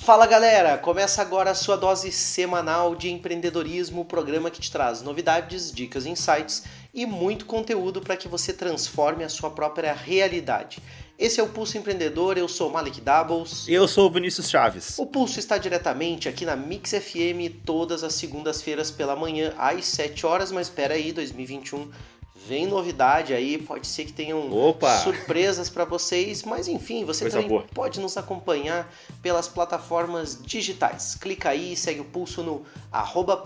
Fala galera, começa agora a sua dose semanal de empreendedorismo, o programa que te traz novidades, dicas, insights e muito conteúdo para que você transforme a sua própria realidade. Esse é o Pulso Empreendedor, eu sou Malik Doubles. Eu sou o Vinícius Chaves. O Pulso está diretamente aqui na Mix FM todas as segundas-feiras pela manhã às 7 horas, mas espera aí, 2021 vem novidade aí, pode ser que tenham surpresas para vocês, mas enfim, você também pode nos acompanhar pelas plataformas digitais. Clica aí, segue o Pulso no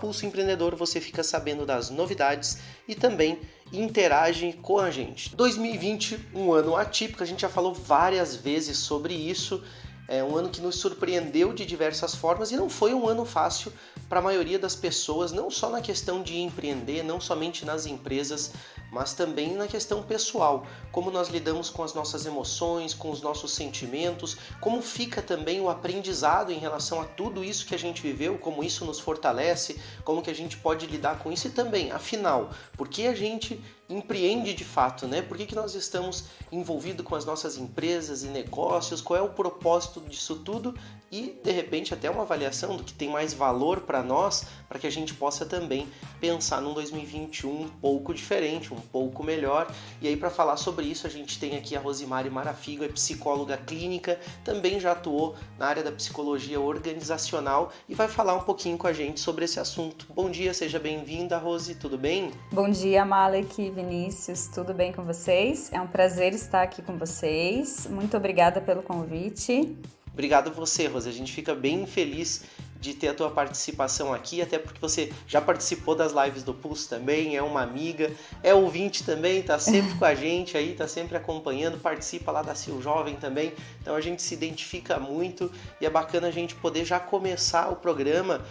@Pulso Empreendedor, você fica sabendo das novidades e também interage com a gente. 2020, um ano atípico, a gente já falou várias vezes sobre isso. É um ano que nos surpreendeu de diversas formas e não foi um ano fácil para a maioria das pessoas, não só na questão de empreender, não somente nas empresas, mas também na questão pessoal, como nós lidamos com as nossas emoções, com os nossos sentimentos, como fica também o aprendizado em relação a tudo isso que a gente viveu, como isso nos fortalece, como que a gente pode lidar com isso e também, afinal, por que a gente empreende de fato, né? Por que nós estamos envolvidos com as nossas empresas e negócios, qual é o propósito disso tudo e, de repente, até uma avaliação do que tem mais valor para nós, para que a gente possa também pensar num 2021 um pouco diferente, um pouco melhor. E aí, para falar sobre isso, a gente tem aqui a Rosimari Marafigo, é psicóloga clínica, também já atuou na área da psicologia organizacional e vai falar um pouquinho com a gente sobre esse assunto. Bom dia, seja bem-vinda, Rosi, tudo bem? Bom dia, Malek, Vinícius, tudo bem com vocês? É um prazer estar aqui com vocês. Muito obrigada pelo convite. Obrigado você, Rosi. A gente fica bem feliz de ter a tua participação aqui, até porque você já participou das lives do Pulso também, é uma amiga, é ouvinte também, tá sempre com a gente aí, tá sempre acompanhando, participa lá da Sil Jovem também, então a gente se identifica muito e é bacana a gente poder já começar o programa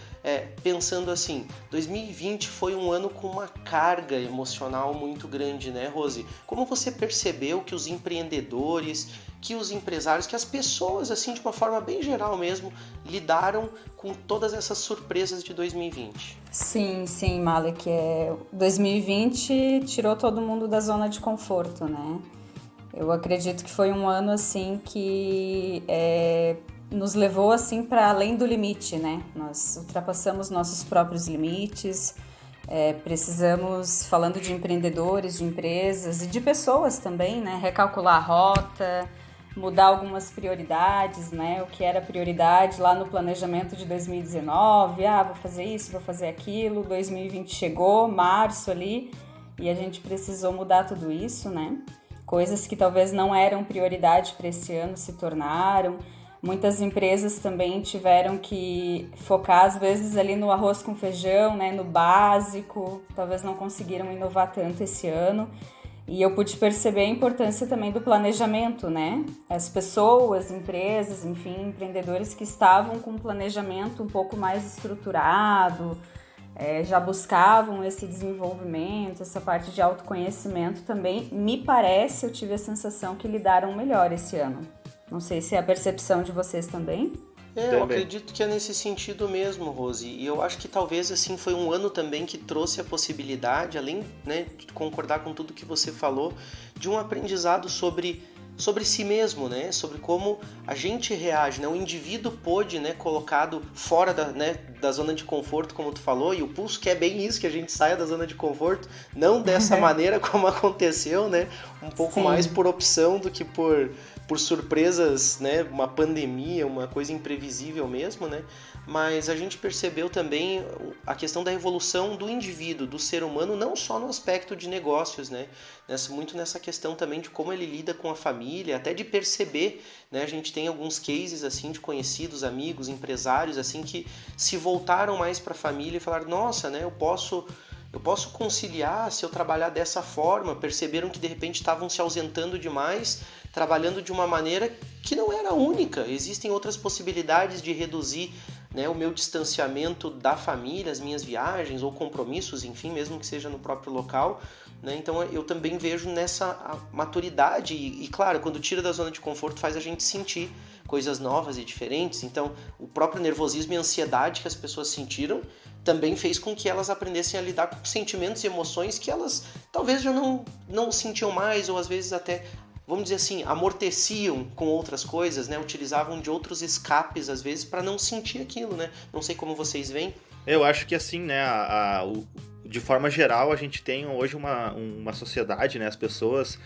pensando assim, 2020 foi um ano com uma carga emocional muito grande, né, Rosi? Como você percebeu que os empreendedores, que os empresários, que as pessoas, assim, de uma forma bem geral mesmo, lidaram com todas essas surpresas de 2020? Sim, Malek. 2020 tirou todo mundo da zona de conforto, né? Eu acredito que foi um ano, assim, que nos levou, assim, para além do limite, né? Nós ultrapassamos nossos próprios limites, precisamos, falando de empreendedores, de empresas e de pessoas também, né? Recalcular a rota, mudar algumas prioridades, né? O que era prioridade lá no planejamento de 2019, vou fazer isso, vou fazer aquilo, 2020 chegou, março ali, e a gente precisou mudar tudo isso, né? Coisas que talvez não eram prioridade para esse ano se tornaram. Muitas empresas também tiveram que focar, às vezes, ali no arroz com feijão, né? No básico, talvez não conseguiram inovar tanto esse ano. E eu pude perceber a importância também do planejamento, né? As pessoas, empresas, enfim, empreendedores que estavam com um planejamento um pouco mais estruturado, já buscavam esse desenvolvimento, essa parte de autoconhecimento também, me parece, eu tive a sensação que lidaram melhor esse ano. Não sei se é a percepção de vocês também. Eu acredito que é nesse sentido mesmo, Rose. E eu acho que talvez assim foi um ano também que trouxe a possibilidade, além, né, de concordar com tudo que você falou, de um aprendizado sobre si mesmo, né? Sobre como a gente reage, né? O indivíduo pôde, né, colocado fora da zona de conforto, como tu falou, e o Pulso quer bem isso, que a gente saia da zona de conforto, não dessa maneira como aconteceu, né? Um pouco mais por opção do que por surpresas, né? Uma pandemia, uma coisa imprevisível mesmo, né? Mas a gente percebeu também a questão da evolução do indivíduo, do ser humano, não só no aspecto de negócios, né? Muito nessa questão também de como ele lida com a família, até de perceber, né? A gente tem alguns cases assim de conhecidos, amigos, empresários assim que se voltaram mais para a família e falaram: nossa, né? Eu posso conciliar se eu trabalhar dessa forma. Perceberam que de repente estavam se ausentando demais, trabalhando de uma maneira que não era única. Existem outras possibilidades de reduzir, né, o meu distanciamento da família, as minhas viagens ou compromissos, enfim, mesmo que seja no próprio local, né? Então eu também vejo nessa maturidade e, claro, quando tira da zona de conforto faz a gente sentir coisas novas e diferentes. Então o próprio nervosismo e ansiedade que as pessoas sentiram também fez com que elas aprendessem a lidar com sentimentos e emoções que elas talvez já não sentiam mais, ou às vezes até vamos dizer assim, amorteciam com outras coisas, né? Utilizavam de outros escapes, às vezes, para não sentir aquilo, né? Não sei como vocês veem. Eu acho que assim, né, de forma geral, a gente tem hoje uma sociedade, né, as pessoas,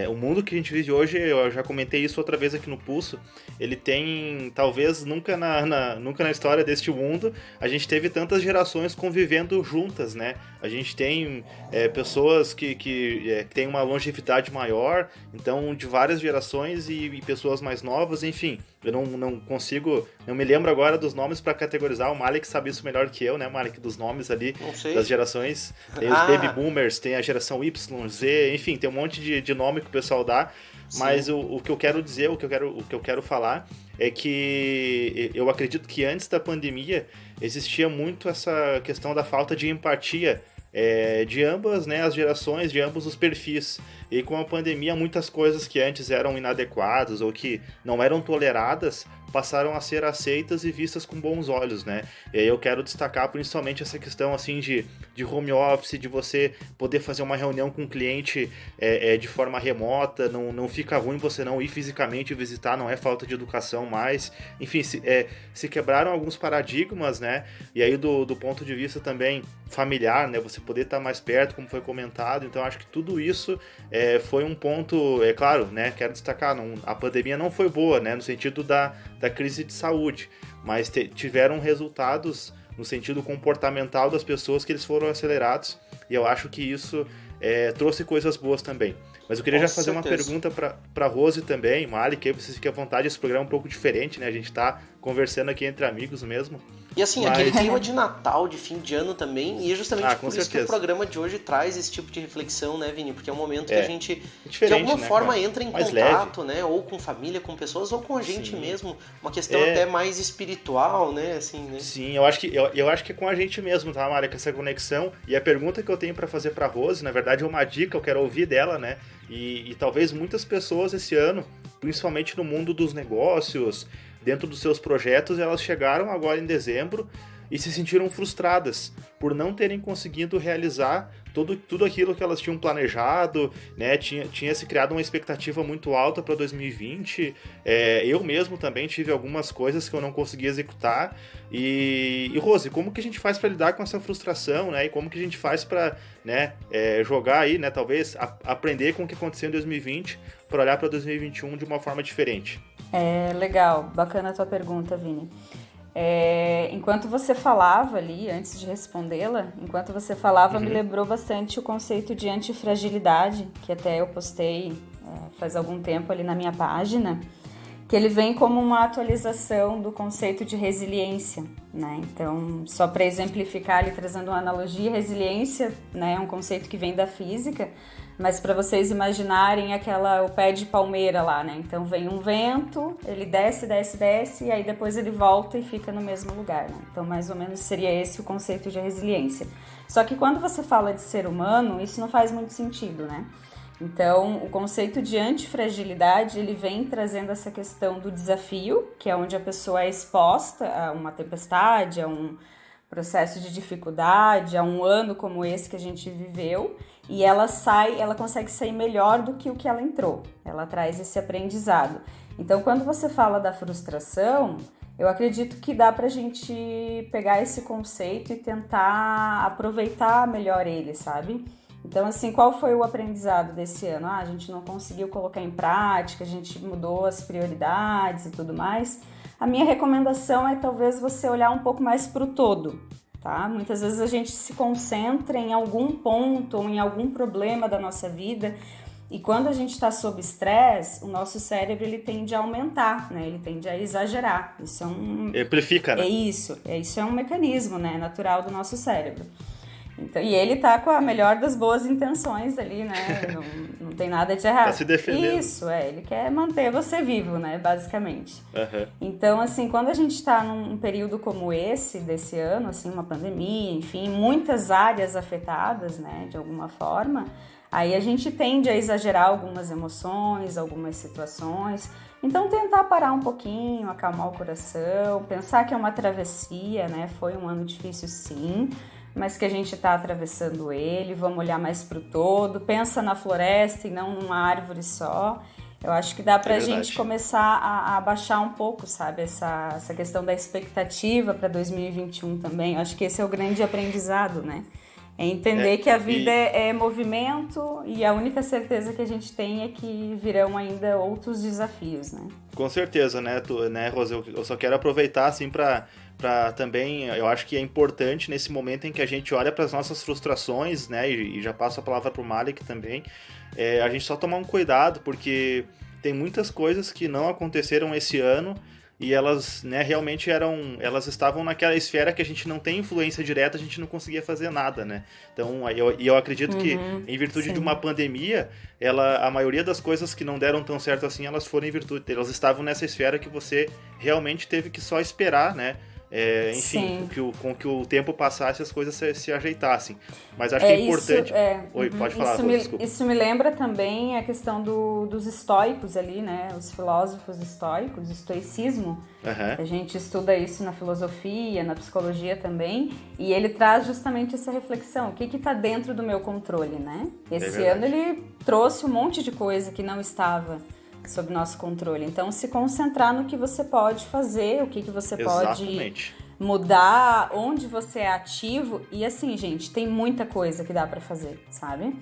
o mundo que a gente vive hoje, eu já comentei isso outra vez aqui no Pulso, ele tem, talvez nunca nunca na história deste mundo, a gente teve tantas gerações convivendo juntas, né, a gente tem pessoas que têm uma longevidade maior, então de várias gerações e pessoas mais novas, enfim, eu não consigo, não me lembro agora dos nomes para categorizar, o Malik sabe isso melhor que eu, né, Malik, dos nomes ali das gerações, tem os Baby Boomers, tem a geração Y, Z, enfim, tem um monte de nome que o pessoal dá, mas o que eu quero dizer, o que eu quero falar é que eu acredito que antes da pandemia existia muito essa questão da falta de empatia de ambas, né, as gerações, de ambos os perfis. E com a pandemia, muitas coisas que antes eram inadequadas ou que não eram toleradas passaram a ser aceitas e vistas com bons olhos, né? E aí eu quero destacar principalmente essa questão assim de home office, de você poder fazer uma reunião com o cliente de forma remota, não fica ruim você não ir fisicamente visitar, não é falta de educação mais. Enfim, se quebraram alguns paradigmas, né? E aí do ponto de vista também familiar, né? Você poder estar mais perto, como foi comentado. Então acho que tudo isso foi um ponto, claro, né? Quero destacar, a pandemia não foi boa, né? No sentido da crise de saúde, mas tiveram resultados no sentido comportamental das pessoas que eles foram acelerados, e eu acho que isso trouxe coisas boas também. Mas eu queria já fazer uma pergunta para Rose também, Malik, aí vocês fiquem à vontade, esse programa é um pouco diferente, né? A gente tá conversando aqui entre amigos mesmo. E assim, aquele clima de Natal, de fim de ano também, e é justamente por isso que o programa de hoje traz esse tipo de reflexão, né, Vini? Porque é um momento que a gente, de alguma forma, entra em contato, né? Ou com família, com pessoas, ou com a gente mesmo. Uma questão até mais espiritual, né? Assim, né? Sim, eu acho que é com a gente mesmo, tá, Mari? Com essa conexão. E a pergunta que eu tenho para fazer pra Rose, na verdade, é uma dica, eu quero ouvir dela, né? E talvez muitas pessoas esse ano, principalmente no mundo dos negócios, dentro dos seus projetos, elas chegaram agora em dezembro e se sentiram frustradas por não terem conseguido realizar tudo aquilo que elas tinham planejado, né? Tinha se criado uma expectativa muito alta para 2020. Eu mesmo também tive algumas coisas que eu não consegui executar. E Rose, como que a gente faz para lidar com essa frustração, né? E como que a gente faz para, né, jogar aí, né? Talvez aprender com o que aconteceu em 2020 para olhar para 2021 de uma forma diferente. Legal, bacana a tua pergunta, Vini. Enquanto você falava ali, antes de respondê-la, me lembrou bastante o conceito de antifragilidade, que até eu postei faz algum tempo ali na minha página, que ele vem como uma atualização do conceito de resiliência, né? Então, só para exemplificar ali, trazendo uma analogia, resiliência, né, é um conceito que vem da física, mas para vocês imaginarem o pé de palmeira lá, né? Então vem um vento, ele desce, e aí depois ele volta e fica no mesmo lugar, né? Então mais ou menos seria esse o conceito de resiliência. Só que quando você fala de ser humano, isso não faz muito sentido, né? Então o conceito de antifragilidade, ele vem trazendo essa questão do desafio, que é onde a pessoa é exposta a uma tempestade, a um processo de dificuldade, a um ano como esse que a gente viveu, e ela consegue sair melhor do que o que ela entrou. Ela traz esse aprendizado. Então, quando você fala da frustração, eu acredito que dá pra gente pegar esse conceito e tentar aproveitar melhor ele, sabe? Então, assim, qual foi o aprendizado desse ano? A gente não conseguiu colocar em prática, a gente mudou as prioridades e tudo mais. A minha recomendação é talvez você olhar um pouco mais para o todo, tá? Muitas vezes a gente se concentra em algum ponto ou em algum problema da nossa vida, e quando a gente está sob estresse, o nosso cérebro ele tende a aumentar, né? Ele tende a exagerar. Isso é amplifica, né? Isso é um mecanismo, né, natural do nosso cérebro. Então, e ele tá com a melhor das boas intenções ali, né? Não tem nada de errado. Tá se defendendo. Isso, ele quer manter você vivo, né? Basicamente. Uhum. Então, assim, quando a gente tá num período como esse, desse ano, assim, uma pandemia, enfim, muitas áreas afetadas, né? De alguma forma, aí a gente tende a exagerar algumas emoções, algumas situações. Então, tentar parar um pouquinho, acalmar o coração, pensar que é uma travessia, né? Foi um ano difícil, sim, mas que a gente está atravessando ele, vamos olhar mais para o todo, pensa na floresta e não numa árvore só, Eu acho que dá pra gente começar a baixar um pouco, sabe? Essa questão da expectativa para 2021 também. Eu acho que esse é o grande aprendizado, né? É entender que a vida é movimento e a única certeza que a gente tem é que virão ainda outros desafios, né? Com certeza, né, Rose? Eu só quero aproveitar, assim, para também, eu acho que é importante nesse momento em que a gente olha para as nossas frustrações, né, e já passo a palavra para o Malik também, a gente só tomar um cuidado, porque tem muitas coisas que não aconteceram esse ano e elas, né, realmente elas estavam naquela esfera que a gente não tem influência direta, a gente não conseguia fazer nada, né? Então, eu acredito que em virtude de uma pandemia, a maioria das coisas que não deram tão certo assim, elas estavam nessa esfera que você realmente teve que só esperar, né? Enfim, com que o tempo passasse, as coisas se ajeitassem. Mas acho que é importante... Oi, pode falar, desculpa. Isso me lembra também a questão dos estoicos ali, né? Os filósofos estoicos, o estoicismo. A gente estuda isso na filosofia, na psicologia também. E ele traz justamente essa reflexão. O que está dentro do meu controle, né? Esse ano ele trouxe um monte de coisa que não estava sob nosso controle. Então, se concentrar no que você pode fazer, o que você pode mudar, onde você é ativo. E assim, gente, tem muita coisa que dá pra fazer, sabe?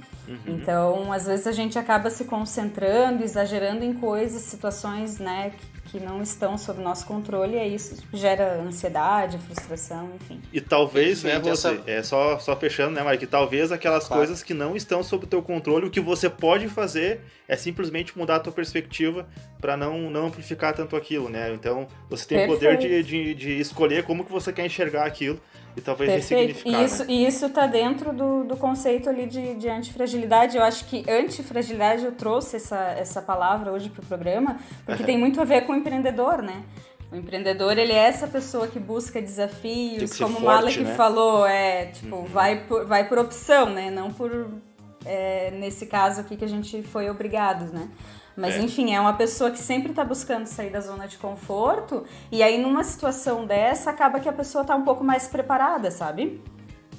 Então, às vezes a gente acaba se concentrando, exagerando em coisas, situações, né, que não estão sob nosso controle, e aí isso gera ansiedade, frustração, enfim. E talvez, né, você, só fechando, né, Mari, que talvez aquelas coisas que não estão sob o teu controle, o que você pode fazer é simplesmente mudar a tua perspectiva para não amplificar tanto aquilo, né? Então, você tem o poder de escolher como que você quer enxergar aquilo e talvez ressignificar. E isso tá dentro do conceito ali de antifragilidade. Eu acho que antifragilidade, eu trouxe essa palavra hoje pro programa, porque tem muito a ver com o empreendedor, né? O empreendedor, ele é essa pessoa que busca desafios, como o Malek falou, vai por opção, né? Não por, nesse caso aqui que a gente foi obrigado, né? Mas enfim, é uma pessoa que sempre está buscando sair da zona de conforto, e aí numa situação dessa, acaba que a pessoa está um pouco mais preparada, sabe?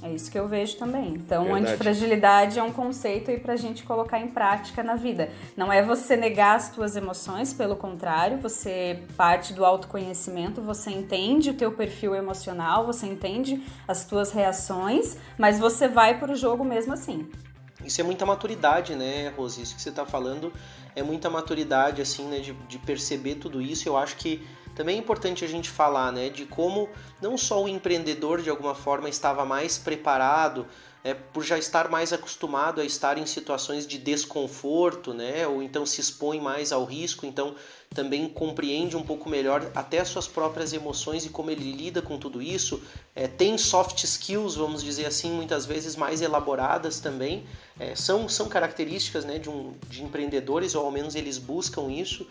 É isso que eu vejo também. Então, antifragilidade é um conceito aí pra gente colocar em prática na vida. Não é você negar as tuas emoções, pelo contrário, você parte do autoconhecimento, você entende o teu perfil emocional, você entende as tuas reações, mas você vai pro jogo mesmo assim. Isso é muita maturidade, né, Rose? Isso que você tá falando é muita maturidade, assim, né, de perceber tudo isso. Eu acho que também é importante a gente falar, né, de como não só o empreendedor, de alguma forma, estava mais preparado, por já estar mais acostumado a estar em situações de desconforto, né, ou então se expõe mais ao risco, então também compreende um pouco melhor até as suas próprias emoções e como ele lida com tudo isso. Tem soft skills, vamos dizer assim, muitas vezes mais elaboradas também. São características, né, de empreendedores, ou ao menos eles buscam isso.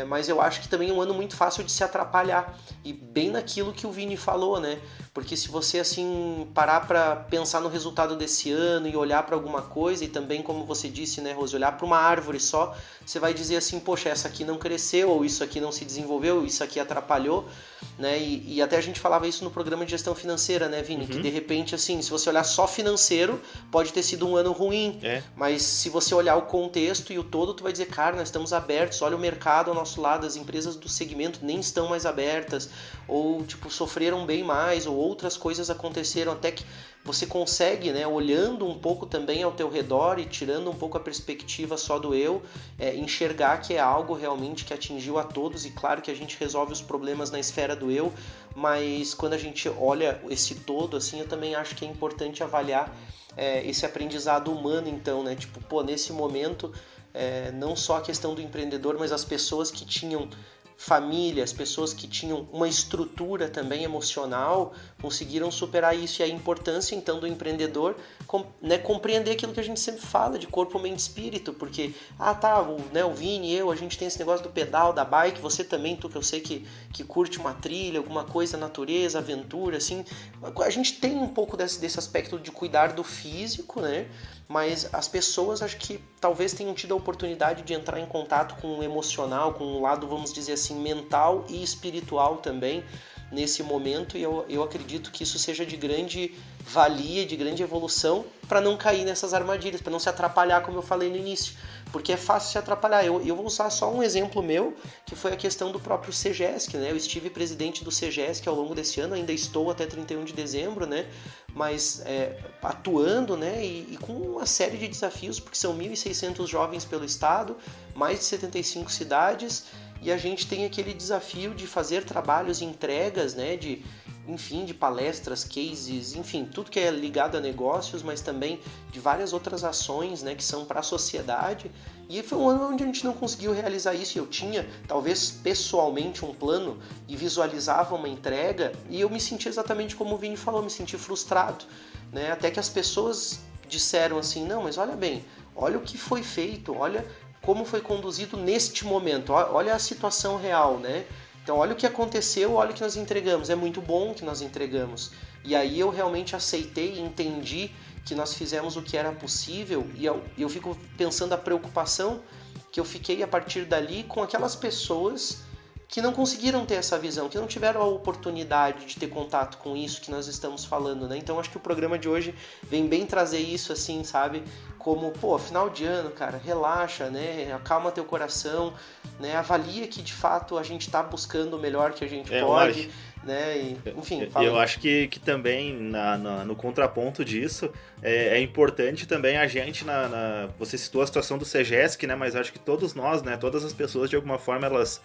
Mas eu acho que também é um ano muito fácil de se atrapalhar. E bem naquilo que o Vini falou, né? Porque se você assim parar para pensar no resultado desse ano e olhar para alguma coisa, e também, como você disse, né, Rose, olhar para uma árvore só, você vai dizer assim, poxa, essa aqui não cresceu, ou isso aqui não se desenvolveu, ou isso aqui atrapalhou, né? E até a gente falava isso no programa de gestão financeira, né, Vini? Que de repente, assim, se você olhar só financeiro, pode ter sido um ano ruim, mas se você olhar o contexto e o todo, tu vai dizer, cara, nós estamos abertos, olha o mercado ao nosso lado, as empresas do segmento nem estão mais abertas, ou tipo, sofreram bem mais, ou outras coisas aconteceram, até que você consegue, né, olhando um pouco também ao teu redor e tirando um pouco a perspectiva só do eu, enxergar que é algo realmente que atingiu a todos, e claro que a gente resolve os problemas na esfera do eu, mas quando a gente olha esse todo, assim, eu também acho que é importante avaliar esse aprendizado humano, então, né, tipo, pô, nesse momento, não só a questão do empreendedor, mas as pessoas que tinham família, as pessoas que tinham uma estrutura também emocional conseguiram superar isso, e a importância então do empreendedor, né, compreender aquilo que a gente sempre fala de corpo, mente e espírito, porque o Vini, a gente tem esse negócio do pedal, da bike, você também, tu que eu sei que curte uma trilha, alguma coisa, natureza, aventura, assim, a gente tem um pouco desse aspecto de cuidar do físico, né? Mas as pessoas acho que talvez tenham tido a oportunidade de entrar em contato com o emocional, com o lado, vamos dizer assim, mental e espiritual também, nesse momento, e eu acredito que isso seja de grande valia, de grande evolução, para não cair nessas armadilhas, para não se atrapalhar, como eu falei no início, porque é fácil se atrapalhar. Eu vou usar só um exemplo meu, que foi a questão do próprio CEGESC, né? Eu estive presidente do CEGESC ao longo desse ano, ainda estou até 31 de dezembro, né? Mas atuando, né? E com uma série de desafios, porque são 1.600 jovens pelo estado, mais de 75 cidades, e a gente tem aquele desafio de fazer trabalhos e entregas, né? De palestras, cases, enfim, tudo que é ligado a negócios, mas também de várias outras ações, né, que são para a sociedade. E foi um ano onde a gente não conseguiu realizar isso. Eu tinha, talvez pessoalmente, um plano e visualizava uma entrega, e eu me senti exatamente como o Vini falou, me senti frustrado, né? Até que as pessoas disseram assim, não, mas olha bem, olha o que foi feito, olha como foi conduzido neste momento, olha a situação real, né? Então olha o que aconteceu, olha o que nós entregamos, é muito bom o que nós entregamos. E aí eu realmente aceitei e entendi que nós fizemos o que era possível, e eu fico pensando a preocupação que eu fiquei a partir dali com aquelas pessoas que não conseguiram ter essa visão, que não tiveram a oportunidade de ter contato com isso que nós estamos falando, né? Então acho que o programa de hoje vem bem trazer isso, assim, sabe? Como, final de ano, cara, relaxa, né? Acalma teu coração, né? Avalia que de fato a gente está buscando o melhor que a gente pode, né? E, enfim, fala. Eu acho que também no contraponto disso é importante também a gente, você citou a situação do CEGESC, né? Mas acho que todos nós, né? Todas as pessoas de alguma forma elas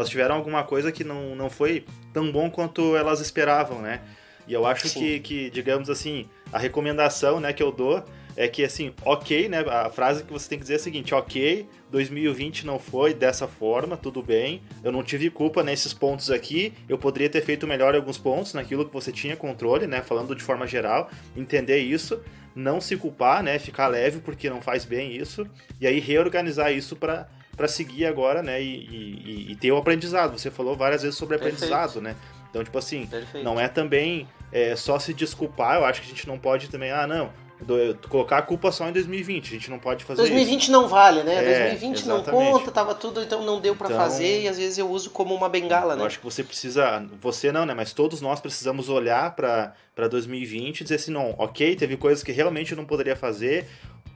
tiveram alguma coisa que não foi tão bom quanto elas esperavam, né? E eu acho que, digamos assim, a recomendação, né, que eu dou é que, assim, ok, né, a frase que você tem que dizer é a seguinte, ok, 2020 não foi dessa forma, tudo bem, eu não tive culpa nesses pontos aqui, eu poderia ter feito melhor em alguns pontos, naquilo que você tinha controle, né, falando de forma geral, entender isso, não se culpar, né, ficar leve porque não faz bem isso, e aí reorganizar isso para seguir agora, né, e ter o aprendizado. Você falou várias vezes sobre aprendizado, né? Então, tipo assim, não é também só se desculpar, eu acho que a gente não pode também, colocar a culpa só em 2020, a gente não pode fazer 2020 isso. não vale, né? 2020 exatamente. Não conta, tava tudo, então não deu pra fazer, e às vezes eu uso como uma bengala, né? Eu acho que você precisa, você não, né? Mas todos nós precisamos olhar pra 2020 e dizer assim, não, ok, teve coisas que realmente eu não poderia fazer,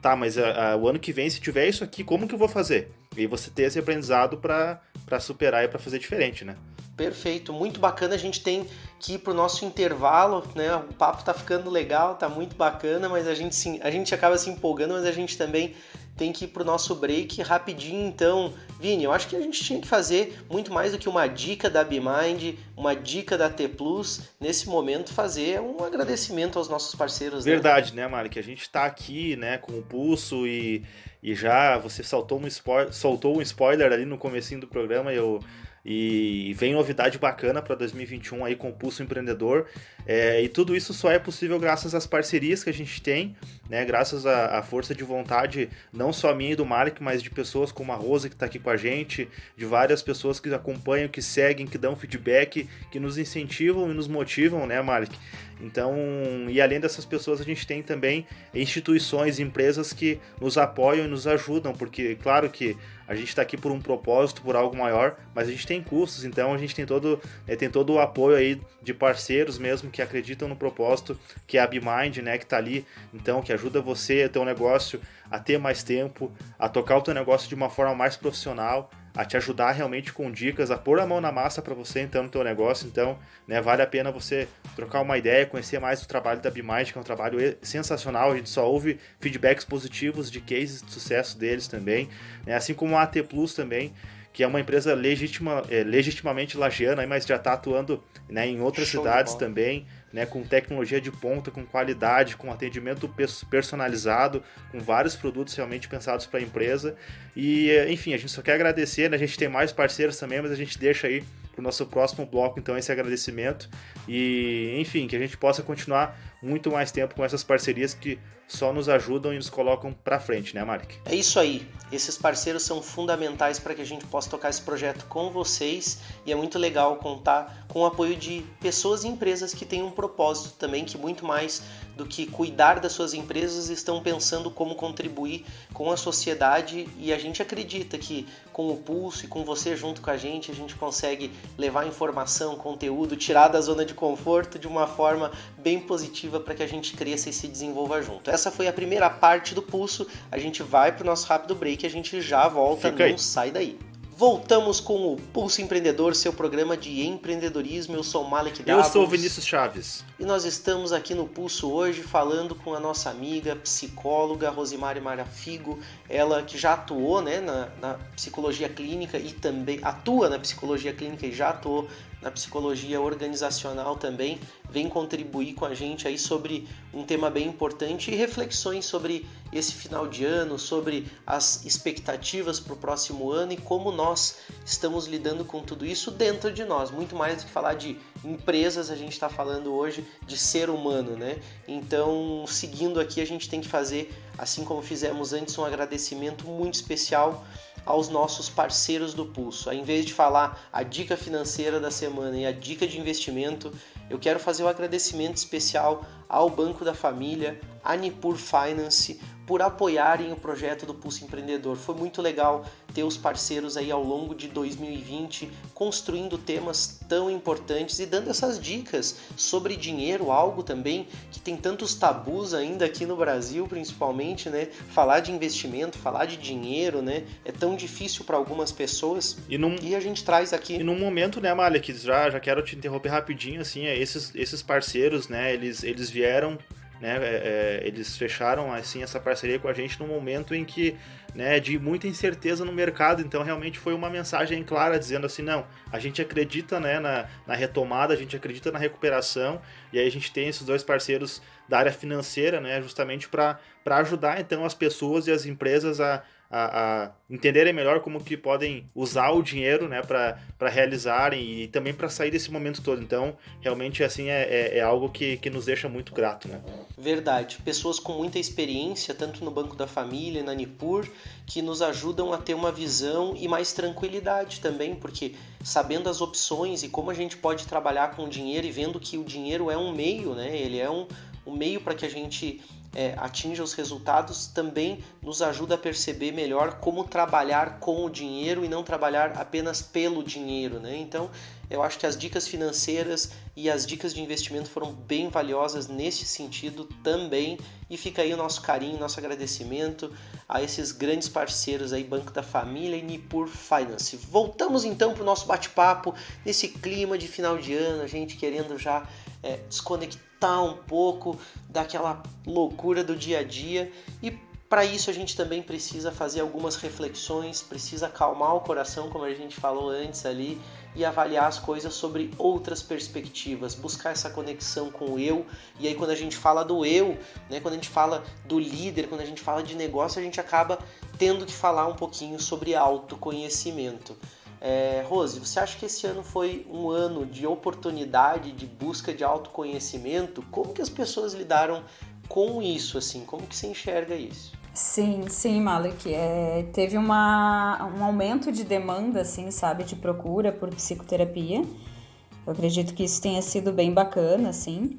tá, mas o ano que vem, se tiver isso aqui, como que eu vou fazer? E aí você ter esse aprendizado pra superar e pra fazer diferente, né? Perfeito, muito bacana. A gente tem que ir pro nosso intervalo, né? O papo tá ficando legal, tá muito bacana, mas a gente acaba se empolgando, mas a gente também tem que ir pro nosso break rapidinho. Então, Vini, eu acho que a gente tinha que fazer muito mais do que uma dica da BeMind, uma dica da T Plus, nesse momento fazer um agradecimento aos nossos parceiros. Verdade, né, Mari? Que a gente tá aqui, né, com o Pulso e já você soltou um spoiler ali no comecinho do programa e vem novidade bacana para 2021 aí com o Pulso Empreendedor, e tudo isso só é possível graças às parcerias que a gente tem, né, graças à força de vontade, não só minha e do Malik, mas de pessoas como a Rosa que está aqui com a gente, de várias pessoas que acompanham, que seguem, que dão feedback, que nos incentivam e nos motivam, né, Malik? Então, e além dessas pessoas, a gente tem também instituições, empresas que nos apoiam e nos ajudam, porque, claro que a gente está aqui por um propósito, por algo maior, mas a gente tem custos, então a gente tem todo o apoio aí de parceiros mesmo que acreditam no propósito, que é a BeMind, né, que está ali, então, que ajuda você a ter um negócio, a ter mais tempo, a tocar o teu negócio de uma forma mais profissional, a te ajudar realmente com dicas, a pôr a mão na massa para você então no teu negócio. Então, né, vale a pena você trocar uma ideia, conhecer mais o trabalho da BeMind, que é um trabalho sensacional. A gente só ouve feedbacks positivos de cases de sucesso deles também, né, assim como a AT Plus também, que é uma empresa legitimamente lagiana, mas já está atuando, né, em outras cidades também, né, com tecnologia de ponta, com qualidade, com atendimento personalizado, com vários produtos realmente pensados para a empresa. E, enfim, a gente só quer agradecer, né, a gente tem mais parceiros também, mas a gente deixa aí para o nosso próximo bloco, então, esse agradecimento. E, enfim, que a gente possa continuar muito mais tempo com essas parcerias que só nos ajudam e nos colocam para frente, né, Marek? É isso aí. Esses parceiros são fundamentais para que a gente possa tocar esse projeto com vocês e é muito legal contar com o apoio de pessoas e empresas que têm um propósito também, que muito mais do que cuidar das suas empresas estão pensando como contribuir com a sociedade, e a gente acredita que com o Pulso e com você junto com a gente consegue levar informação, conteúdo, tirar da zona de conforto de uma forma bem positiva para que a gente cresça e se desenvolva junto. Essa foi a primeira parte do Pulso, a gente vai para o nosso rápido break e a gente já volta, não sai daí. Voltamos com o Pulso Empreendedor, seu programa de empreendedorismo. Eu sou o Malek Davos. Eu sou o Vinícius Chaves. E nós estamos aqui no Pulso hoje falando com a nossa amiga psicóloga Rosimari Marafigo, ela que já atuou, né, na psicologia clínica e também atua na psicologia clínica e já atuou na psicologia organizacional também, vem contribuir com a gente aí sobre um tema bem importante e reflexões sobre esse final de ano, sobre as expectativas para o próximo ano e como nós estamos lidando com tudo isso dentro de nós. Muito mais do que falar de empresas, a gente está falando hoje de ser humano, né? Então, seguindo aqui, a gente tem que fazer, assim como fizemos antes, um agradecimento muito especial aos nossos parceiros do Pulso. Ao invés de falar a dica financeira da semana e a dica de investimento, eu quero fazer um agradecimento especial ao Banco da Família, a Nipur Finance, por apoiarem o projeto do Pulso Empreendedor. Foi muito legal ter os parceiros aí ao longo de 2020 construindo temas tão importantes e dando essas dicas sobre dinheiro, algo também que tem tantos tabus ainda aqui no Brasil, principalmente, né? Falar de investimento, falar de dinheiro, né? É tão difícil para algumas pessoas e a gente traz aqui. E num momento, né, Malek, já quero te interromper rapidinho, assim, esses parceiros, né, eles vieram, né, eles fecharam assim essa parceria com a gente num momento em que, né, de muita incerteza no mercado. Então realmente foi uma mensagem clara dizendo assim, não, a gente acredita, né, na retomada, a gente acredita na recuperação, e aí a gente tem esses dois parceiros da área financeira, né, justamente para ajudar então as pessoas e as empresas a entenderem melhor como que podem usar o dinheiro, né, para realizarem e também para sair desse momento todo. Então, realmente, assim, é algo que nos deixa muito grato, né? Verdade. Pessoas com muita experiência, tanto no Banco da Família e na Nipur, que nos ajudam a ter uma visão e mais tranquilidade também, porque sabendo as opções e como a gente pode trabalhar com o dinheiro e vendo que o dinheiro é um meio, né, ele é um meio para que a gente atinja os resultados, também nos ajuda a perceber melhor como trabalhar com o dinheiro e não trabalhar apenas pelo dinheiro, né? Então, eu acho que as dicas financeiras e as dicas de investimento foram bem valiosas nesse sentido também, e fica aí o nosso carinho, nosso agradecimento a esses grandes parceiros aí, Banco da Família e Nipur Finance. Voltamos então para o nosso bate-papo, nesse clima de final de ano, a gente querendo já desconectar um pouco daquela loucura do dia a dia, e para isso a gente também precisa fazer algumas reflexões, precisa acalmar o coração, como a gente falou antes ali, e avaliar as coisas sobre outras perspectivas, buscar essa conexão com o eu. E aí quando a gente fala do eu, né, quando a gente fala do líder, quando a gente fala de negócio, a gente acaba tendo que falar um pouquinho sobre autoconhecimento. Rose, você acha que esse ano foi um ano de oportunidade, de busca de autoconhecimento? Como que as pessoas lidaram com isso, assim? Como que você enxerga isso? Sim, Malek. Teve um aumento de demanda, assim, sabe, de procura por psicoterapia. Eu acredito que isso tenha sido bem bacana, assim,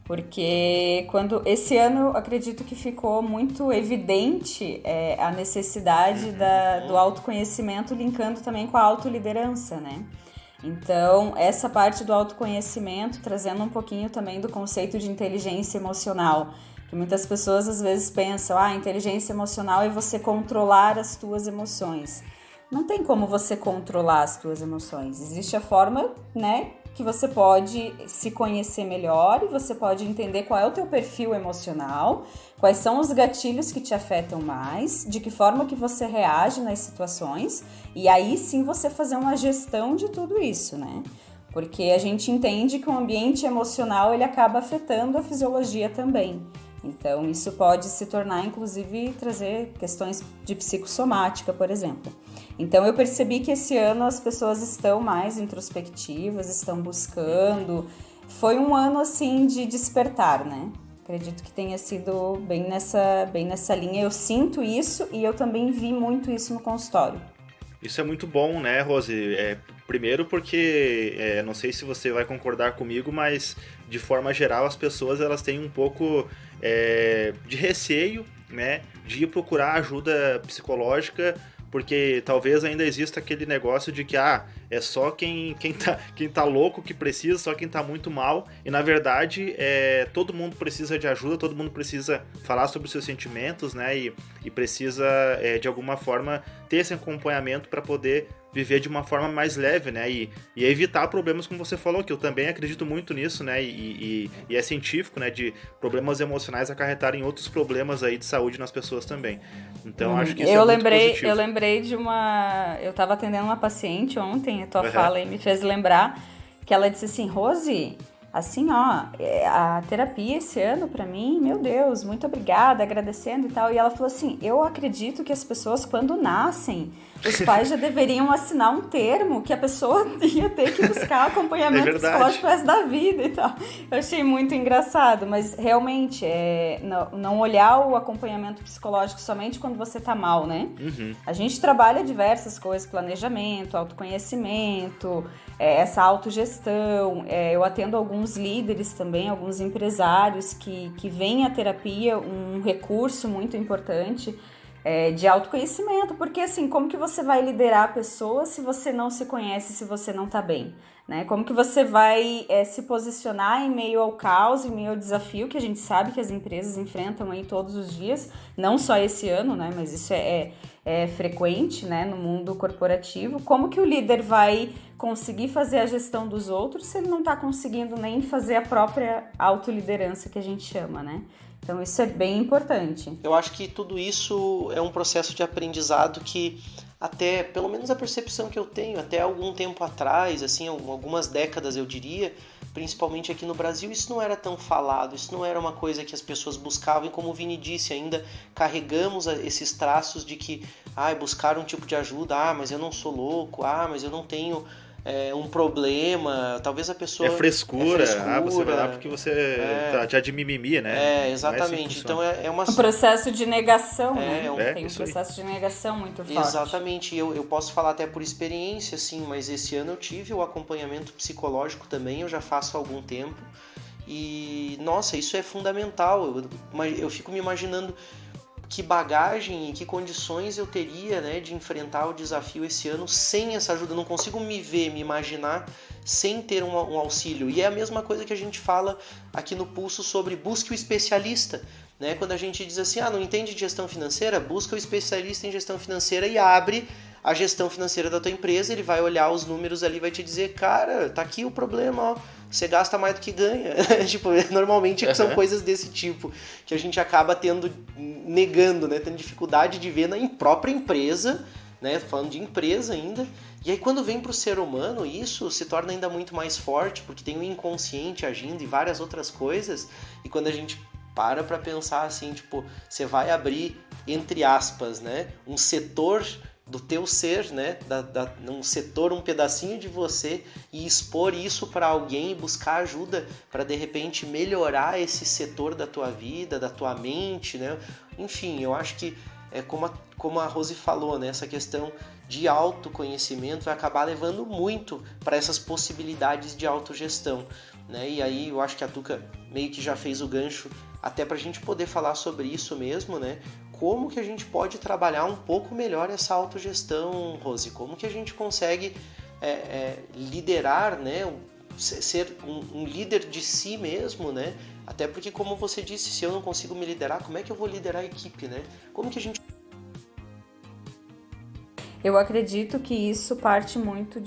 porque esse ano eu acredito que ficou muito evidente a necessidade do autoconhecimento, linkando também com a autoliderança, né? Então, essa parte do autoconhecimento, trazendo um pouquinho também do conceito de inteligência emocional, que muitas pessoas às vezes pensam, inteligência emocional é você controlar as tuas emoções. Não tem como você controlar as tuas emoções. Existe a forma, né, que você pode se conhecer melhor e você pode entender qual é o teu perfil emocional, quais são os gatilhos que te afetam mais, de que forma que você reage nas situações, e aí sim você fazer uma gestão de tudo isso, né? Porque a gente entende que o ambiente emocional ele acaba afetando a fisiologia também. Então, isso pode se tornar, inclusive, trazer questões de psicossomática, por exemplo. Então, eu percebi que esse ano as pessoas estão mais introspectivas, estão buscando. Foi um ano, assim, de despertar, né? Acredito que tenha sido bem nessa linha. Eu sinto isso e eu também vi muito isso no consultório. Isso é muito bom, né, Rose? Primeiro porque, não sei se você vai concordar comigo, mas de forma geral as pessoas elas têm um pouco de receio, né, de ir procurar ajuda psicológica, porque talvez ainda exista aquele negócio de que é só quem tá louco que precisa, só quem tá muito mal, e na verdade todo mundo precisa de ajuda, todo mundo precisa falar sobre os seus sentimentos, né, e precisa de alguma forma ter esse acompanhamento para poder viver de uma forma mais leve, né, e evitar problemas, como você falou, que eu também acredito muito nisso, né, e é científico, né, de problemas emocionais acarretarem outros problemas aí de saúde nas pessoas também. Então acho que isso muito positivo. Eu lembrei eu tava atendendo uma paciente ontem, a tua fala aí me fez lembrar que ela disse assim, Rose, assim, a terapia esse ano pra mim, meu Deus, muito obrigada, agradecendo e tal. E ela falou assim, eu acredito que as pessoas quando nascem, os pais já deveriam assinar um termo que a pessoa ia ter que buscar acompanhamento psicológico o resto da vida e tal. Eu achei muito engraçado, mas realmente, não olhar o acompanhamento psicológico somente quando você tá mal, né? Uhum. A gente trabalha diversas coisas, planejamento, autoconhecimento, essa autogestão. Eu atendo alguns líderes também, alguns empresários que veem a terapia um recurso muito importante de autoconhecimento, porque assim, como que você vai liderar a pessoa se você não se conhece, se você não tá bem, né? Como que você vai se posicionar em meio ao caos, em meio ao desafio que a gente sabe que as empresas enfrentam aí todos os dias, não só esse ano, né? Mas isso é frequente, né, no mundo corporativo. Como que o líder vai conseguir fazer a gestão dos outros se ele não está conseguindo nem fazer a própria autoliderança que a gente chama, né? Então isso é bem importante. Eu acho que tudo isso é um processo de aprendizado que até, pelo menos a percepção que eu tenho, até algum tempo atrás, assim, algumas décadas eu diria, principalmente aqui no Brasil, isso não era tão falado, isso não era uma coisa que as pessoas buscavam, e como o Vini disse, ainda carregamos esses traços de que, buscar um tipo de ajuda, mas eu não sou louco, mas eu não tenho um problema, talvez a pessoa... É frescura, você vai lá porque você tá já de mimimi, né? Exatamente, assim então é uma... Um processo de negação, né? Tem um isso aí. processo de negação muito forte. Exatamente, eu posso falar até por experiência, sim, mas esse ano eu tive o acompanhamento psicológico também, eu já faço há algum tempo, e, nossa, isso é fundamental, eu fico me imaginando que bagagem e que condições eu teria, né, de enfrentar o desafio esse ano sem essa ajuda. Eu não consigo me imaginar sem ter um auxílio. E é a mesma coisa que a gente fala aqui no Pulso sobre busque o especialista, né? Quando a gente diz assim, não entende de gestão financeira, busca o especialista em gestão financeira e abre a gestão financeira da tua empresa, ele vai olhar os números ali e vai te dizer, cara, tá aqui o problema, você gasta mais do que ganha. Tipo, normalmente são coisas desse tipo que a gente acaba negando, né? Tendo dificuldade de ver na própria empresa, né? Falando de empresa ainda. E aí quando vem para o ser humano, isso se torna ainda muito mais forte, porque tem o inconsciente agindo e várias outras coisas. E quando a gente para pensar assim, tipo, você vai abrir, entre aspas, né? Um setor do teu ser, né, um setor, um pedacinho de você, e expor isso para alguém e buscar ajuda para de repente melhorar esse setor da tua vida, da tua mente, né? Enfim, eu acho que como a Rose falou, né, essa questão de autoconhecimento vai acabar levando muito para essas possibilidades de autogestão, né? E aí eu acho que a Tuca meio que já fez o gancho até para a gente poder falar sobre isso mesmo, né? Como que a gente pode trabalhar um pouco melhor essa autogestão, Rose? Como que a gente consegue liderar, né? Ser um líder de si mesmo, né? Até porque, como você disse, se eu não consigo me liderar, como é que eu vou liderar a equipe, né? Como que a gente... Eu acredito que isso parte muito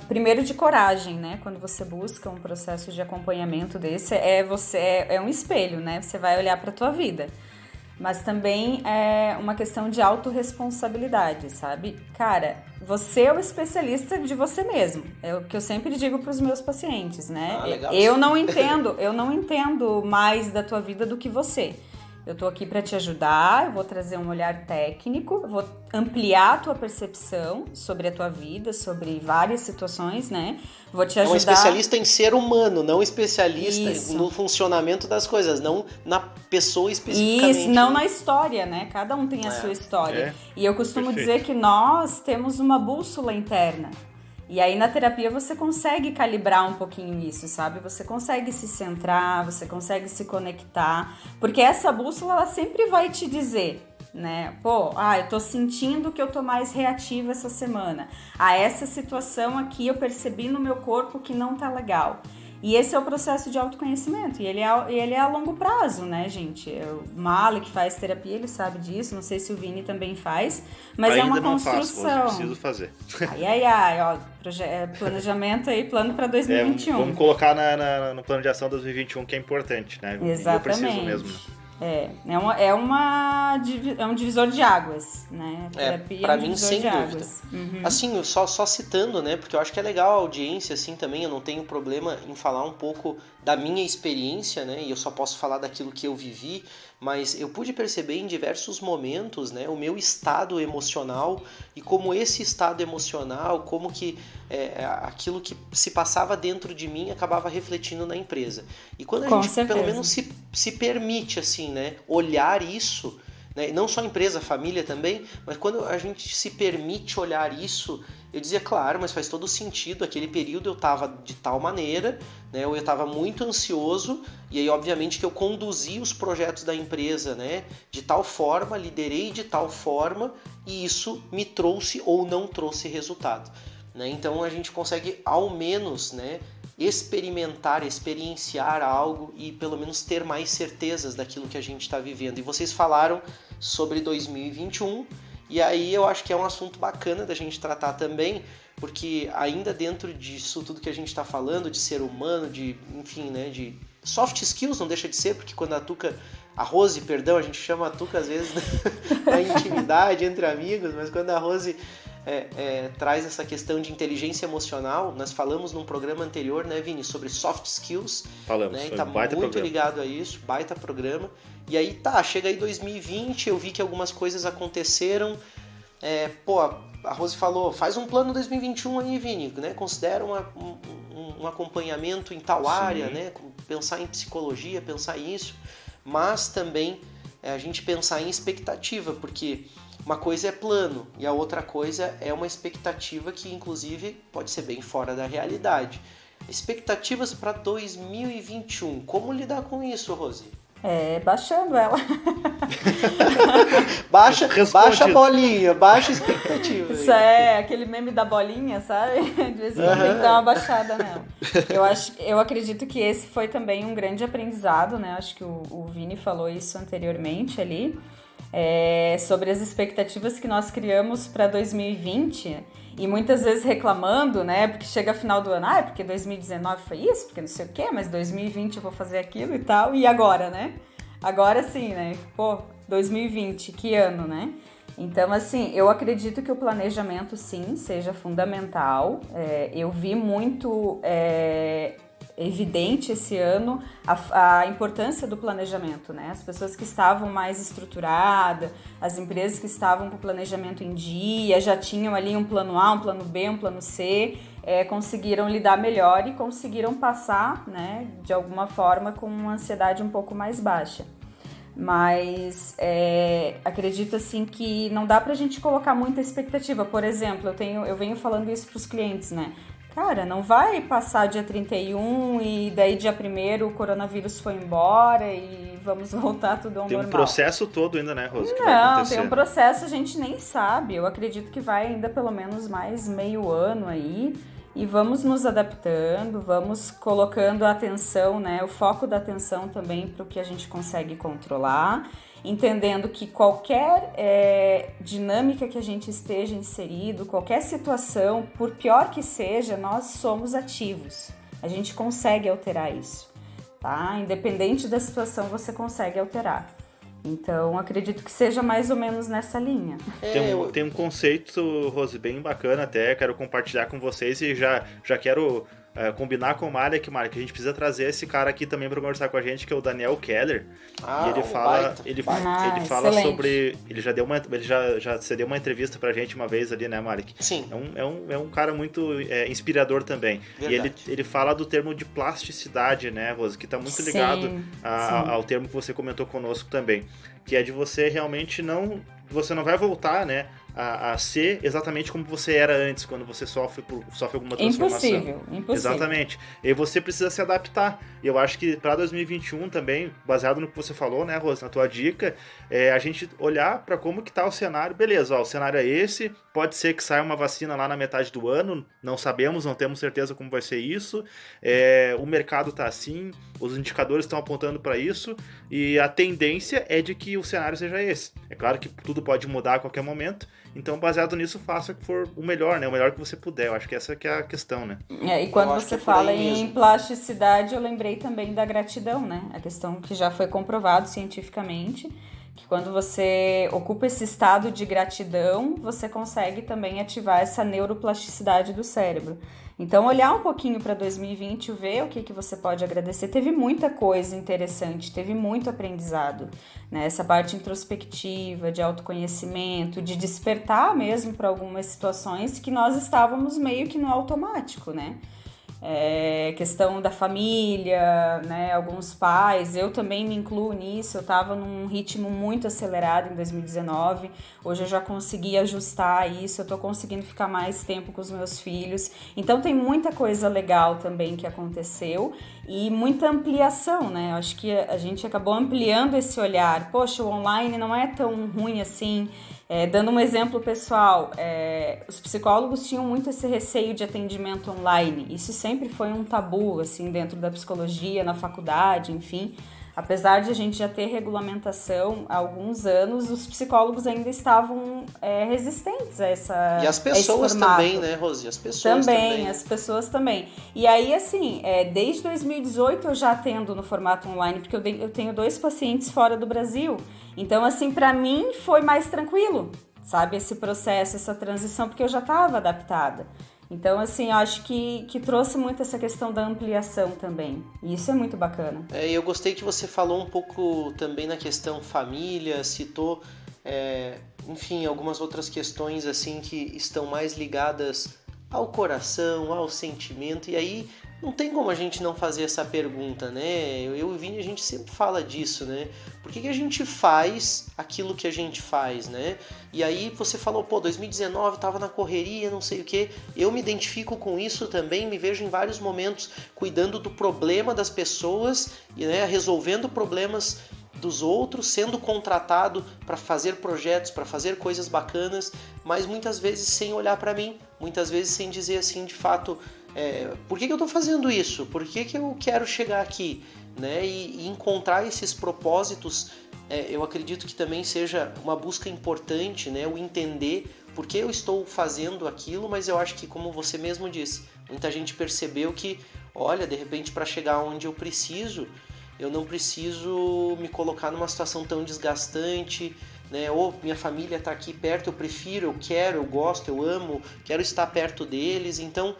primeiro de coragem, né? Quando você busca um processo de acompanhamento desse, é um espelho, né? Você vai olhar para a tua vida. Mas também é uma questão de autorresponsabilidade, sabe? Cara, você é o especialista de você mesmo. É o que eu sempre digo para os meus pacientes, né? Legal. Eu não entendo mais da tua vida do que você. Eu tô aqui para te ajudar, eu vou trazer um olhar técnico, eu vou ampliar a tua percepção sobre a tua vida, sobre várias situações, né? Vou te ajudar... É um especialista em ser humano, não especialista no funcionamento das coisas, não na pessoa especificamente. Isso, não na história, né? Cada um tem a sua história. E eu costumo dizer que nós temos uma bússola interna. E aí na terapia você consegue calibrar um pouquinho isso, sabe? Você consegue se centrar, você consegue se conectar, porque essa bússola ela sempre vai te dizer, né? Pô, eu tô sentindo que eu tô mais reativa essa semana. Essa situação aqui eu percebi no meu corpo que não tá legal. E esse é o processo de autoconhecimento, e ele é a longo prazo, né, gente? O Mali, que faz terapia, ele sabe disso, não sei se o Vini também faz, mas ainda é uma não construção. Faço, preciso fazer. Ó, planejamento aí, plano para 2021. Vamos colocar no plano de ação 2021, que é importante, né? Exatamente. Eu preciso mesmo. É um divisor de águas, né? Terapia pra é um mim, divisor sem de dúvida. águas. Uhum. Assim, só citando, né? Porque eu acho que é legal a audiência, assim, também. Eu não tenho problema em falar um pouco da minha experiência, né? E eu só posso falar daquilo que eu vivi. Mas eu pude perceber em diversos momentos, né? O meu estado emocional e como esse estado emocional, como que aquilo que se passava dentro de mim acabava refletindo na empresa. E quando a gente, pelo menos, se permite, assim, né? Olhar isso... Né? Não só a empresa, a família também, mas quando a gente se permite olhar isso, eu dizia, claro, mas faz todo sentido, aquele período eu estava de tal maneira, né? Eu estava muito ansioso, e aí obviamente que eu conduzi os projetos da empresa, né? De tal forma, liderei de tal forma, e isso me trouxe ou não trouxe resultado. Né? Então a gente consegue ao menos, né, experienciar algo e pelo menos ter mais certezas daquilo que a gente está vivendo. E vocês falaram sobre 2021 e aí eu acho que é um assunto bacana da gente tratar também, porque ainda dentro disso tudo que a gente está falando, de ser humano, de, enfim, né, de soft skills, não deixa de ser, porque quando a Rose, a gente chama a Tuca às vezes na intimidade entre amigos, mas quando a Rose traz essa questão de inteligência emocional, nós falamos num programa anterior, né, Vini, sobre soft skills. Falamos, né, foi tá baita muito programa. ligado a isso, baita programa. E aí chega aí 2020, eu vi que algumas coisas aconteceram. A Rose falou, faz um plano 2021 aí, Vini, né? Considera um acompanhamento em tal área, né? Pensar em psicologia, pensar isso, mas também a gente pensar em expectativa, porque uma coisa é plano e a outra coisa é uma expectativa que, inclusive, pode ser bem fora da realidade. Expectativas para 2021. Como lidar com isso, Rose? Baixando ela. baixa a bolinha, baixa a expectativa. Isso aquele meme da bolinha, sabe? De vez em quando tem que dar uma baixada nela. Eu acredito que esse foi também um grande aprendizado, né? Acho que o Vini falou isso anteriormente ali. Sobre as expectativas que nós criamos para 2020 e muitas vezes reclamando, né, porque chega final do ano, porque 2019 foi isso, porque não sei o quê, mas 2020 eu vou fazer aquilo e tal, e agora, né? Agora sim, né? 2020, que ano, né? Então, assim, eu acredito que o planejamento, sim, seja fundamental. Eu vi muito evidente esse ano a importância do planejamento, né? As pessoas que estavam mais estruturadas, as empresas que estavam com o planejamento em dia, já tinham ali um plano A, um plano B, um plano C, conseguiram lidar melhor e conseguiram passar, né, de alguma forma com uma ansiedade um pouco mais baixa. Mas acredito assim que não dá pra gente colocar muita expectativa. Por exemplo, eu venho falando isso pros clientes, né? Cara, não vai passar dia 31 e daí dia 1º o coronavírus foi embora e vamos voltar tudo ao normal. Tem um processo todo ainda, né, Rose? Não, tem um processo, a gente nem sabe. Eu acredito que vai ainda pelo menos mais meio ano aí. E vamos nos adaptando, vamos colocando a atenção, né, o foco da atenção também para o que a gente consegue controlar, entendendo que qualquer dinâmica que a gente esteja inserido, qualquer situação, por pior que seja, nós somos ativos. A gente consegue alterar isso, tá? Independente da situação, você consegue alterar. Então, acredito que seja mais ou menos nessa linha. Tem um conceito, Rose, bem bacana até, quero compartilhar com vocês e já quero combinar com o Malek, a gente precisa trazer esse cara aqui também para conversar com a gente, que é o Daniel Keller. E ele fala, ele fala sobre... Ele já deu já cedeu uma entrevista pra gente uma vez ali, né, Malek? Sim. É um cara muito inspirador também. Verdade. E ele fala do termo de plasticidade, né, Rose? Que tá muito ligado ao termo que você comentou conosco também. Que é de você realmente você não vai voltar, né, a ser exatamente como você era antes, quando você sofre alguma transformação. Impossível. Exatamente. E você precisa se adaptar. E eu acho que para 2021 também, baseado no que você falou, né, Rose, na tua dica, a gente olhar para como que tá o cenário. Beleza, o cenário é esse, pode ser que saia uma vacina lá na metade do ano, não sabemos, não temos certeza como vai ser isso. O mercado tá assim, os indicadores estão apontando para isso, e a tendência é de que o cenário seja esse. É claro que tudo pode mudar a qualquer momento, então, baseado nisso, faça que for o melhor, né? O melhor que você puder. Eu acho que essa que é a questão, né? E quando você fala em plasticidade, eu lembrei também da gratidão, né? A questão que já foi comprovado cientificamente, que quando você ocupa esse estado de gratidão, você consegue também ativar essa neuroplasticidade do cérebro. Então, olhar um pouquinho para 2020 e ver o que você pode agradecer. Teve muita coisa interessante, teve muito aprendizado, né? Essa parte introspectiva, de autoconhecimento, de despertar mesmo para algumas situações que nós estávamos meio que no automático, né? Questão da família, né? Alguns pais, eu também me incluo nisso, eu estava num ritmo muito acelerado em 2019, hoje eu já consegui ajustar isso, eu estou conseguindo ficar mais tempo com os meus filhos, então tem muita coisa legal também que aconteceu e muita ampliação, né? Acho que a gente acabou ampliando esse olhar, poxa, o online não é tão ruim assim. Dando um exemplo pessoal, os psicólogos tinham muito esse receio de atendimento online. Isso sempre foi um tabu, assim, dentro da psicologia, na faculdade, enfim. Apesar de a gente já ter regulamentação há alguns anos, os psicólogos ainda estavam resistentes a essa. E as pessoas também, né, Rose? As pessoas também. As pessoas também. E aí, assim, desde 2018 eu já atendo no formato online, porque eu tenho 2 pacientes fora do Brasil. Então, assim, para mim foi mais tranquilo, sabe? Esse processo, essa transição, porque eu já estava adaptada. Então, assim, eu acho que trouxe muito essa questão da ampliação também. E isso é muito bacana. Eu gostei que você falou um pouco também na questão família, citou, enfim, algumas outras questões, assim, que estão mais ligadas ao coração, ao sentimento. E aí, não tem como a gente não fazer essa pergunta, né? Eu e o Vini, a gente sempre fala disso, né? Por que a gente faz aquilo que a gente faz, né? E aí você falou, 2019 tava na correria, não sei o quê. Eu me identifico com isso também, me vejo em vários momentos cuidando do problema das pessoas, né? Resolvendo problemas dos outros, sendo contratado para fazer projetos, para fazer coisas bacanas, mas muitas vezes sem olhar para mim, muitas vezes sem dizer assim, de fato, por que eu estou fazendo isso? Por que eu quero chegar aqui? Né? E encontrar esses propósitos, eu acredito que também seja uma busca importante, né? O entender por que eu estou fazendo aquilo, mas eu acho que, como você mesmo disse, muita gente percebeu que, olha, de repente para chegar onde eu preciso, eu não preciso me colocar numa situação tão desgastante, né? Ou minha família está aqui perto, eu prefiro, eu quero, eu gosto, eu amo, quero estar perto deles. Então,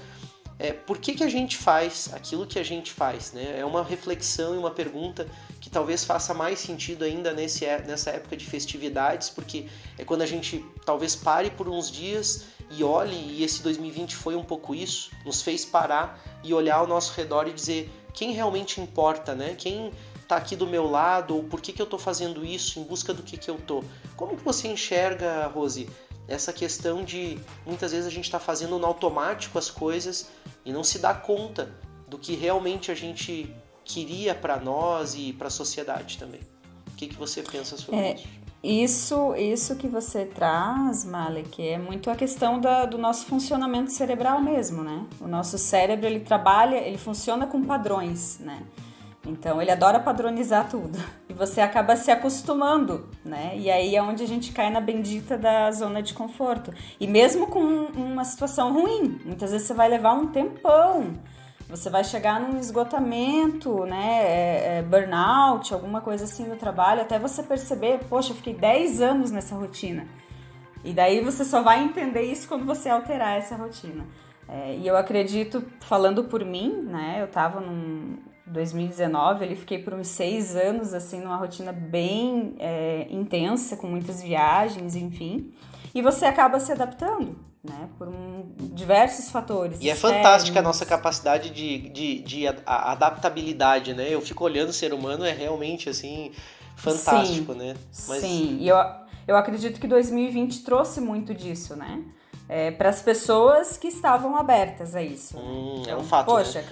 por que a gente faz aquilo que a gente faz, né? É uma reflexão e uma pergunta que talvez faça mais sentido ainda nessa época de festividades, porque é quando a gente talvez pare por uns dias e olhe, e esse 2020 foi um pouco isso, nos fez parar e olhar ao nosso redor e dizer quem realmente importa, né? Quem está aqui do meu lado, ou por que eu estou fazendo isso, em busca do que eu estou. Como que você enxerga, Rose, essa questão de muitas vezes a gente está fazendo no automático as coisas e não se dá conta do que realmente a gente queria para nós e para a sociedade também. O que você pensa sobre isso? Isso que você traz, Malek, é muito a questão do nosso funcionamento cerebral mesmo, né? O nosso cérebro, ele funciona com padrões, né? Então, ele adora padronizar tudo. E você acaba se acostumando, né? E aí é onde a gente cai na bendita da zona de conforto. E mesmo com uma situação ruim, muitas vezes você vai levar um tempão. Você vai chegar num esgotamento, né? Burnout, alguma coisa assim no trabalho, até você perceber, poxa, eu fiquei 10 anos nessa rotina. E daí você só vai entender isso quando você alterar essa rotina. E eu acredito, falando por mim, né, eu estava em 2019, eu fiquei por uns 6 anos, assim, numa rotina bem intensa, com muitas viagens, enfim, e você acaba se adaptando, né, por diversos fatores. E é fantástica a nossa capacidade de adaptabilidade, né? Eu fico olhando o ser humano, é realmente, assim, fantástico, sim, né? Sim, e eu acredito que 2020 trouxe muito disso, né? Para as pessoas que estavam abertas a isso. É um fato, poxa, né?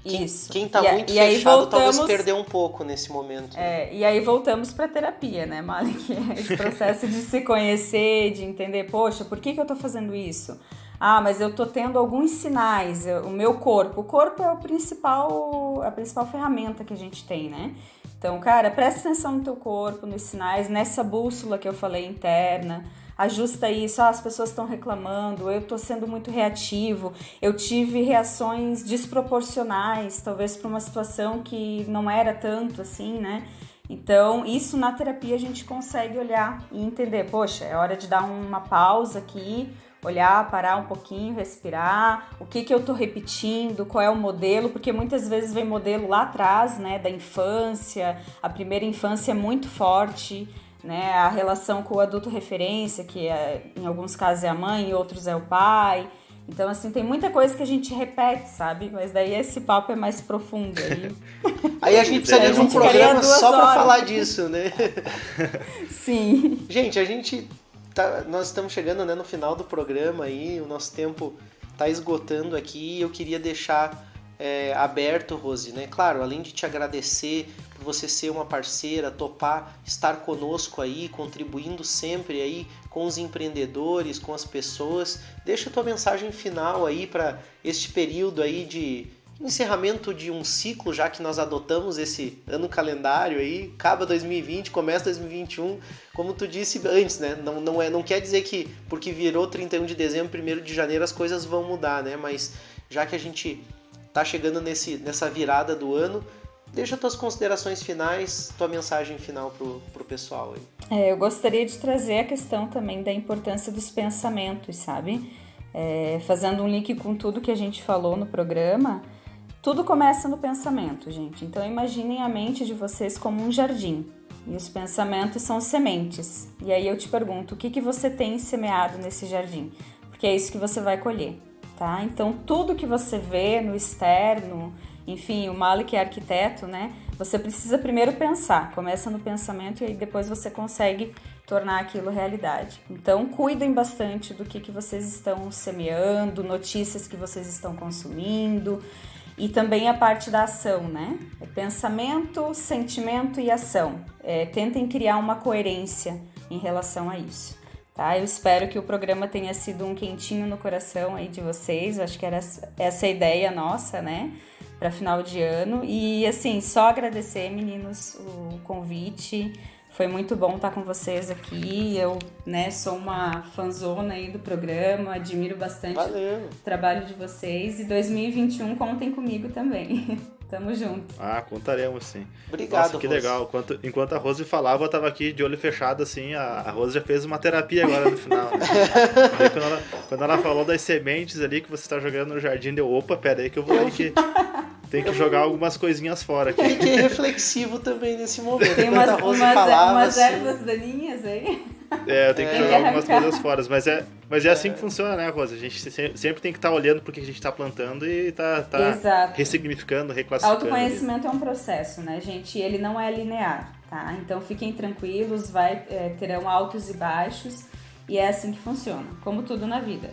Isso. Quem tá muito fechado talvez perdeu um pouco nesse momento. E aí voltamos para terapia, né, Mali? Que é esse processo de se conhecer, de entender, poxa, por que eu tô fazendo isso? Ah, mas eu tô tendo alguns sinais, o meu corpo. O corpo é a principal ferramenta que a gente tem, né? Então, cara, presta atenção no teu corpo, nos sinais, nessa bússola que eu falei interna. Ajusta isso, as pessoas estão reclamando, eu estou sendo muito reativo, eu tive reações desproporcionais, talvez para uma situação que não era tanto assim, né? Então, isso na terapia a gente consegue olhar e entender, poxa, é hora de dar uma pausa aqui, olhar, parar um pouquinho, respirar, o que eu tô repetindo, qual é o modelo, porque muitas vezes vem modelo lá atrás, né, da infância, a primeira infância é muito forte, né, a relação com o adulto referência, que em alguns casos é a mãe, em outros é o pai. Então, assim, tem muita coisa que a gente repete, sabe? Mas daí esse papo é mais profundo. Aí a gente precisa de um programa só pra falar disso, né? Sim. Gente, nós estamos chegando, né, no final do programa aí, o nosso tempo tá esgotando aqui. Eu queria deixar aberto, Rose, né? Claro, além de te agradecer por você ser uma parceira, topar estar conosco aí, contribuindo sempre aí com os empreendedores, com as pessoas, deixa a tua mensagem final aí para este período aí de encerramento de um ciclo, já que nós adotamos esse ano calendário aí, acaba 2020, começa 2021, como tu disse antes, né? Não quer dizer que porque virou 31 de dezembro, 1º de janeiro as coisas vão mudar, né? Mas já que a gente tá chegando nessa virada do ano, deixa tuas considerações finais, tua mensagem final pro pessoal aí. Eu gostaria de trazer a questão também da importância dos pensamentos, sabe? Fazendo um link com tudo que a gente falou no programa, tudo começa no pensamento, gente. Então imaginem a mente de vocês como um jardim. E os pensamentos são sementes. E aí eu te pergunto, o que você tem semeado nesse jardim? Porque é isso que você vai colher. Tá? Então, tudo que você vê no externo, enfim, o Mali que é arquiteto, né? Você precisa primeiro pensar, começa no pensamento e aí depois você consegue tornar aquilo realidade. Então, cuidem bastante do que vocês estão semeando, notícias que vocês estão consumindo e também a parte da ação, né? Pensamento, sentimento e ação. Tentem criar uma coerência em relação a isso. Tá? Eu espero que o programa tenha sido um quentinho no coração aí de vocês. Acho que era essa a ideia nossa, né? Para final de ano. E, assim, só agradecer, meninos, o convite. Foi muito bom estar com vocês aqui. Eu, né, sou uma fanzona aí do programa. Admiro bastante o trabalho de vocês. E 2021, contem comigo também. Tamo junto. Contaremos sim. Obrigado, Nossa, que Rose. Legal. Enquanto a Rose falava, eu tava aqui de olho fechado, assim. A Rose já fez uma terapia agora no final. Né? quando ela falou das sementes ali que você tá jogando no jardim, deu, opa, pera aí que eu vou ter que... Tem que jogar algumas coisinhas fora aqui. Fiquei reflexivo também nesse momento. Tem umas ervas daninhas aí. Eu tenho que jogar algumas coisas fora. Mas é assim que funciona, né, Rosa? A gente sempre tem que estar olhando pro que a gente está plantando e tá ressignificando, reclassificando. Autoconhecimento é um processo, né, gente? E ele não é linear, tá? Então fiquem tranquilos, terão altos e baixos. E é assim que funciona, como tudo na vida.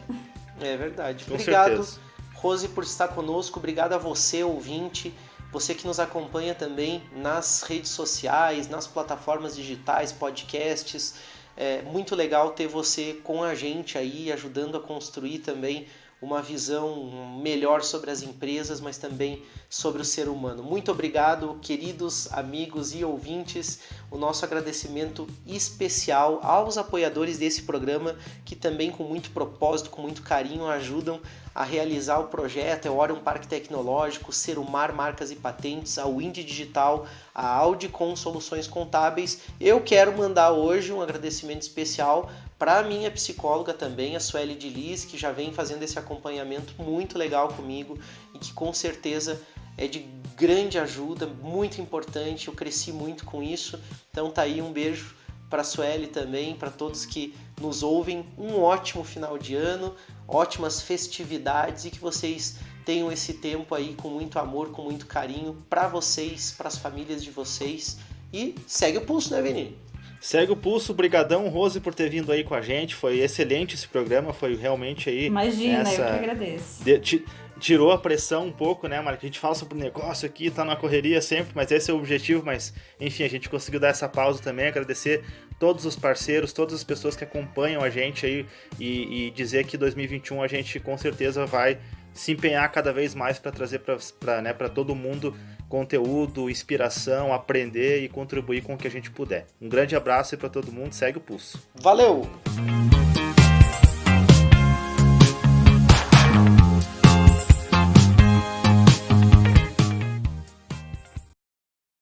É verdade. Com Obrigado, certeza. Rose, por estar conosco. Obrigado a você, ouvinte. Você que nos acompanha também nas redes sociais, nas plataformas digitais, podcasts. É muito legal ter você com a gente aí, ajudando a construir também uma visão melhor sobre as empresas, mas também sobre o ser humano. Muito obrigado, queridos amigos e ouvintes. O nosso agradecimento especial aos apoiadores desse programa, que também com muito propósito, com muito carinho, ajudam a realizar o projeto, a Orion Parque Tecnológico, Serumar Marcas e Patentes, a Wind Digital, a Audicom Soluções Contábeis. Eu quero mandar hoje um agradecimento especial para a minha psicóloga também, a Sueli de Lis, que já vem fazendo esse acompanhamento muito legal comigo e que com certeza é de grande ajuda, muito importante, eu cresci muito com isso. Então tá aí um beijo para a Sueli também, para todos que nos ouvem. Um ótimo final de ano, ótimas festividades e que vocês tenham esse tempo aí com muito amor, com muito carinho para vocês, para as famílias de vocês. E segue o pulso, né, Vini? Segue o pulso, brigadão, Rose, por ter vindo aí com a gente, foi excelente esse programa, foi realmente aí... Imagina, eu que agradeço. Tirou a pressão um pouco, né, Mari? A gente fala sobre o negócio aqui, tá na correria sempre, mas esse é o objetivo, mas enfim, a gente conseguiu dar essa pausa também, agradecer todos os parceiros, todas as pessoas que acompanham a gente aí e dizer que 2021 a gente com certeza vai se empenhar cada vez mais para trazer para todo mundo conteúdo, inspiração, aprender e contribuir com o que a gente puder. Um grande abraço aí para todo mundo, segue o pulso. Valeu!